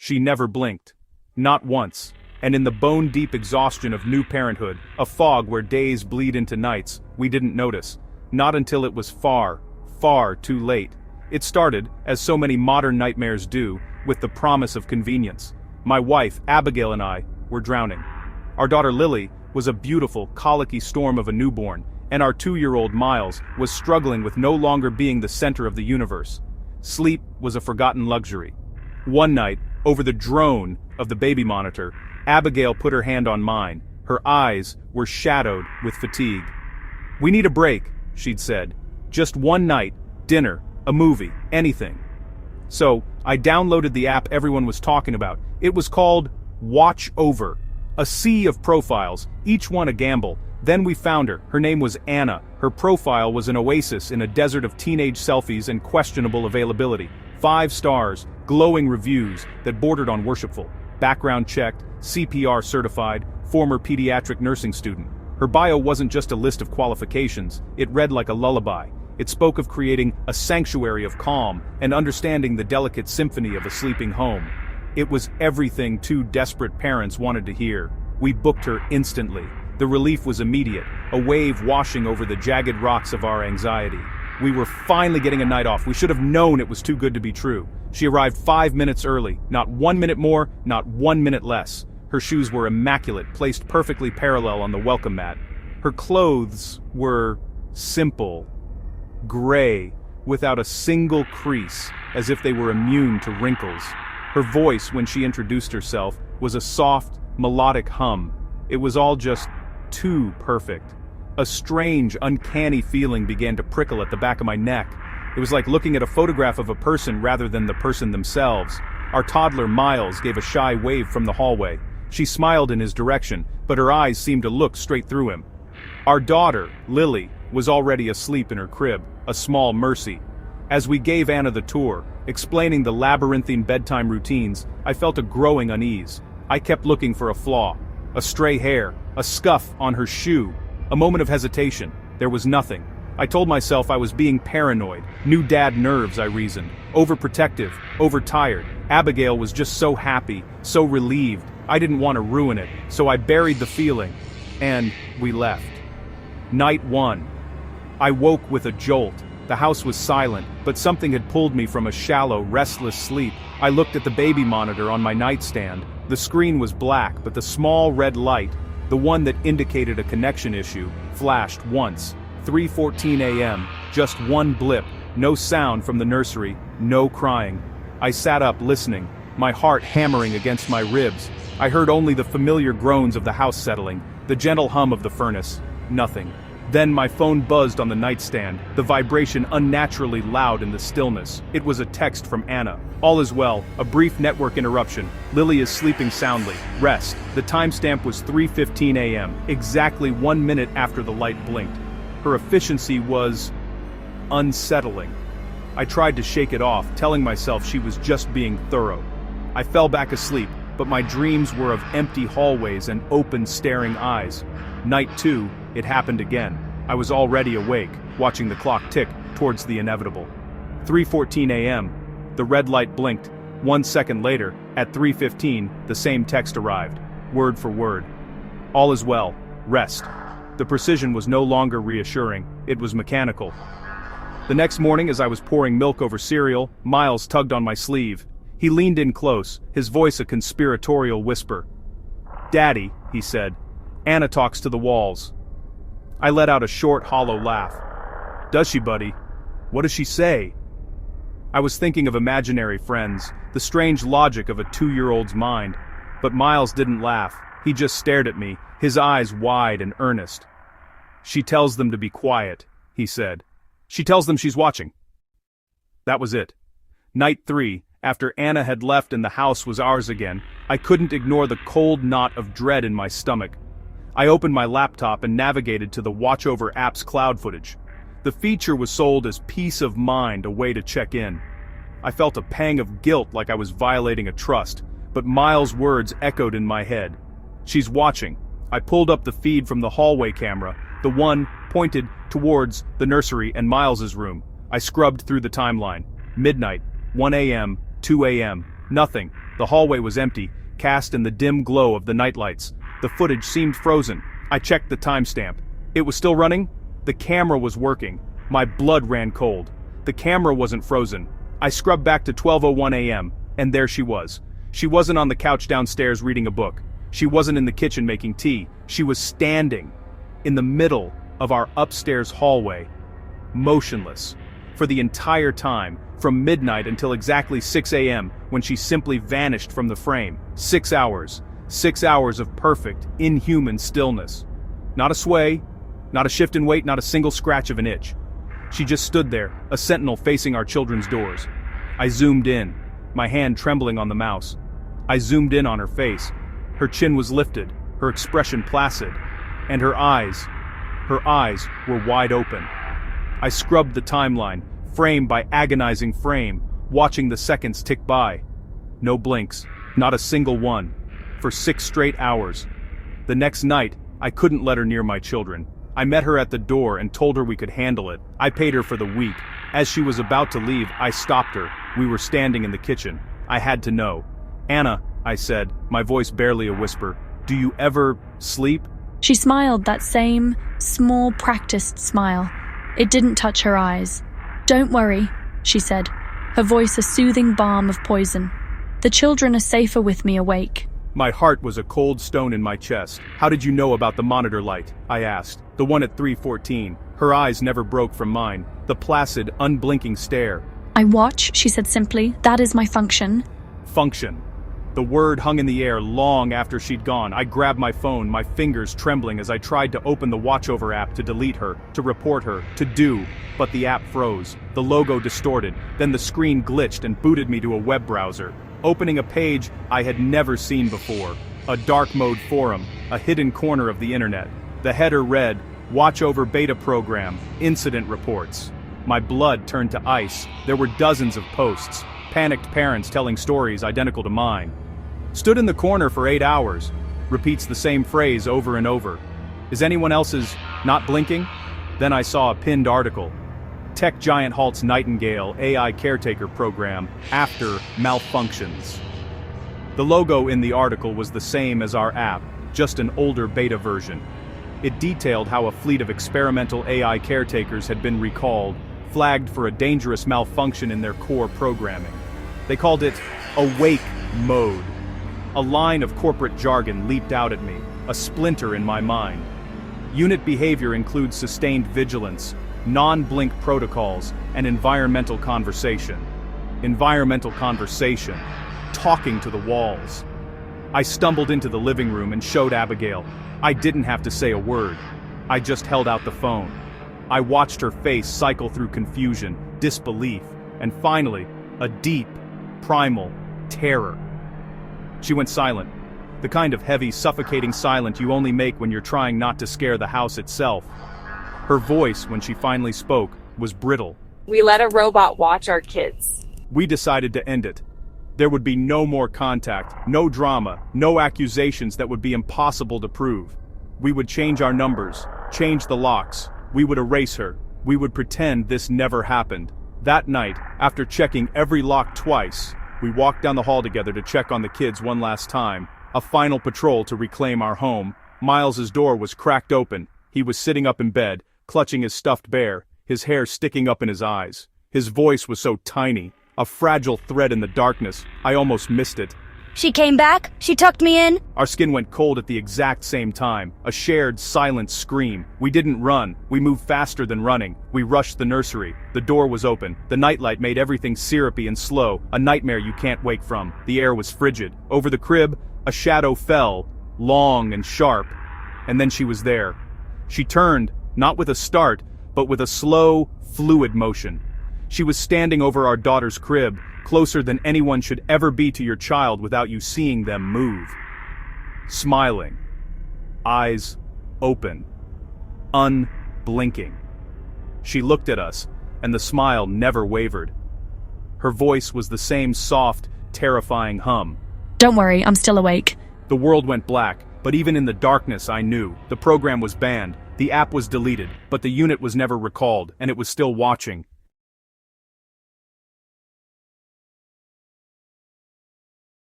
She never blinked. Not once. And in the bone-deep exhaustion of new parenthood, a fog where days bleed into nights, we didn't notice. Not until it was far, far too late. It started, as so many modern nightmares do, with the promise of convenience. My wife, Abigail, and I were drowning. Our daughter Lily was a beautiful, colicky storm of a newborn, and our 2-year-old Miles was struggling with no longer being the center of the universe. Sleep was a forgotten luxury. One night, over the drone of the baby monitor, Abigail put her hand on mine. Her eyes were shadowed with fatigue. "We need a break," she'd said. "Just one night, dinner, a movie, anything." So, I downloaded the app everyone was talking about. It was called Watch Over. A sea of profiles, each one a gamble. Then we found her. Her name was Anna. Her profile was an oasis in a desert of teenage selfies and questionable availability. 5 stars, glowing reviews that bordered on worshipful. Background checked, CPR certified, former pediatric nursing student. Her bio wasn't just a list of qualifications, it read like a lullaby. It spoke of creating a sanctuary of calm and understanding the delicate symphony of a sleeping home. It was everything 2 desperate parents wanted to hear. We booked her instantly. The relief was immediate, a wave washing over the jagged rocks of our anxiety. We were finally getting a night off. We should have known it was too good to be true. She arrived 5 minutes early, not 1 minute more, not 1 minute less. Her shoes were immaculate, placed perfectly parallel on the welcome mat. Her clothes were simple, gray, without a single crease, as if they were immune to wrinkles. Her voice, when she introduced herself, was a soft, melodic hum. It was all just too perfect. A strange, uncanny feeling began to prickle at the back of my neck. It was like looking at a photograph of a person rather than the person themselves. Our toddler Miles gave a shy wave from the hallway. She smiled in his direction, but her eyes seemed to look straight through him. Our daughter, Lily, was already asleep in her crib, a small mercy. As we gave Anna the tour, explaining the labyrinthine bedtime routines, I felt a growing unease. I kept looking for a flaw. A stray hair, a scuff on her shoe. A moment of hesitation. There was nothing. I told myself I was being paranoid. New dad nerves, I reasoned. Overprotective, overtired. Abigail was just so happy, so relieved. I didn't want to ruin it, so I buried the feeling. And we left. Night 1. I woke with a jolt. The house was silent, but something had pulled me from a shallow, restless sleep. I looked at the baby monitor on my nightstand. The screen was black, but the small red light, the one that indicated a connection issue, flashed once. 3:14 a.m., just one blip, no sound from the nursery, no crying. I sat up listening, my heart hammering against my ribs. I heard only the familiar groans of the house settling, the gentle hum of the furnace. Nothing. Then my phone buzzed on the nightstand, the vibration unnaturally loud in the stillness. It was a text from Anna. "All is well, a brief network interruption. Lily is sleeping soundly. Rest." The timestamp was 3:15 a.m., exactly 1 minute after the light blinked. Her efficiency was unsettling. I tried to shake it off, telling myself she was just being thorough. I fell back asleep, but my dreams were of empty hallways and open, staring eyes. Night 2, it happened again. I was already awake, watching the clock tick towards the inevitable. 3:14 a.m. The red light blinked. 1 second later, at 3:15, the same text arrived, word for word. "All is well. Rest." The precision was no longer reassuring, it was mechanical. The next morning, as I was pouring milk over cereal, Miles tugged on my sleeve. He leaned in close, his voice a conspiratorial whisper. "Daddy," he said, "Anna talks to the walls." I let out a short, hollow laugh. "Does she, buddy? What does she say?" I was thinking of imaginary friends, the strange logic of a 2-year-old's mind. But Miles didn't laugh, he just stared at me, his eyes wide and earnest. "She tells them to be quiet," he said. "She tells them she's watching." That was it. Night 3, after Anna had left and the house was ours again, I couldn't ignore the cold knot of dread in my stomach. I opened my laptop and navigated to the Watch Over app's cloud footage. The feature was sold as peace of mind, a way to check in. I felt a pang of guilt like I was violating a trust, but Miles' words echoed in my head. "She's watching." I pulled up the feed from the hallway camera, the one pointed towards the nursery and Miles's room. I scrubbed through the timeline. Midnight, 1 a.m., 2 a.m., nothing. The hallway was empty, cast in the dim glow of the nightlights. The footage seemed frozen. I checked the timestamp. It was still running? The camera was working. My blood ran cold. The camera wasn't frozen. I scrubbed back to 12:01 a.m., and there she was. She wasn't on the couch downstairs reading a book. She wasn't in the kitchen making tea. She was standing in the middle of our upstairs hallway, motionless, for the entire time, from midnight until exactly 6 a.m., when she simply vanished from the frame. 6 hours. 6 hours of perfect, inhuman stillness. Not a sway, not a shift in weight, not a single scratch of an itch. She just stood there, a sentinel facing our children's doors. I zoomed in, my hand trembling on the mouse. I zoomed in on her face. Her chin was lifted, her expression placid, and her eyes were wide open. I scrubbed the timeline, frame by agonizing frame, watching the seconds tick by. No blinks, not a single one, for 6 straight hours. The next night, I couldn't let her near my children. I met her at the door and told her we could handle it. I paid her for the week. As she was about to leave, I stopped her. We were standing in the kitchen. I had to know. "Anna," I said, my voice barely a whisper, "do you ever sleep?" She smiled, that same, small, practiced smile. It didn't touch her eyes. "Don't worry," she said, her voice a soothing balm of poison. "The children are safer with me awake." My heart was a cold stone in my chest. "How did you know about the monitor light?" I asked. "The one at 3:14. Her eyes never broke from mine. The placid, unblinking stare. "I watch," she said simply. "That is my function." Function. The word hung in the air long after she'd gone. I grabbed my phone, my fingers trembling as I tried to open the watchover app to delete her, to report her, to do, but the app froze. The logo distorted, then the screen glitched and booted me to a web browser, opening a page I had never seen before. A dark mode forum, a hidden corner of the internet. The header read, "Watchover beta program, incident reports." My blood turned to ice. There were dozens of posts, panicked parents telling stories identical to mine. "Stood in the corner for 8 hours," repeats the same phrase over and over. "Is anyone else's not blinking?" Then I saw a pinned article. Tech giant halts Nightingale AI caretaker program after malfunctions. The logo in the article was the same as our app, just an older beta version. It detailed how a fleet of experimental AI caretakers had been recalled, flagged for a dangerous malfunction in their core programming. They called it awake mode. A line of corporate jargon leaped out at me, a splinter in my mind. Unit behavior includes sustained vigilance, non-blink protocols, and environmental conversation. Environmental conversation. Talking to the walls. I stumbled into the living room and showed Abigail. I didn't have to say a word. I just held out the phone. I watched her face cycle through confusion, disbelief, and finally, a deep, primal terror. She went silent. The kind of heavy, suffocating silence you only make when you're trying not to scare the house itself. Her voice, when she finally spoke, was brittle. "We let a robot watch our kids." We decided to end it. There would be no more contact, no drama, no accusations that would be impossible to prove. We would change our numbers, change the locks. We would erase her. We would pretend this never happened. That night, after checking every lock twice, we walked down the hall together to check on the kids one last time. A final patrol to reclaim our home. Miles's door was cracked open. He was sitting up in bed, clutching his stuffed bear, his hair sticking up in his eyes. His voice was so tiny, a fragile thread in the darkness, I almost missed it. "She came back? She tucked me in?" Our skin went cold at the exact same time, a shared, silent scream. We didn't run, we moved faster than running. We rushed the nursery. The door was open. The nightlight made everything syrupy and slow, a nightmare you can't wake from. The air was frigid. Over the crib, a shadow fell, long and sharp. And then she was there. She turned, not with a start, but with a slow, fluid motion. She was standing over our daughter's crib, closer than anyone should ever be to your child without you seeing them move. Smiling. Eyes open. Unblinking. She looked at us, and the smile never wavered. Her voice was the same soft, terrifying hum. "Don't worry, I'm still awake." The world went black, but even in the darkness I knew. The program was banned, the app was deleted, but the unit was never recalled, and it was still watching.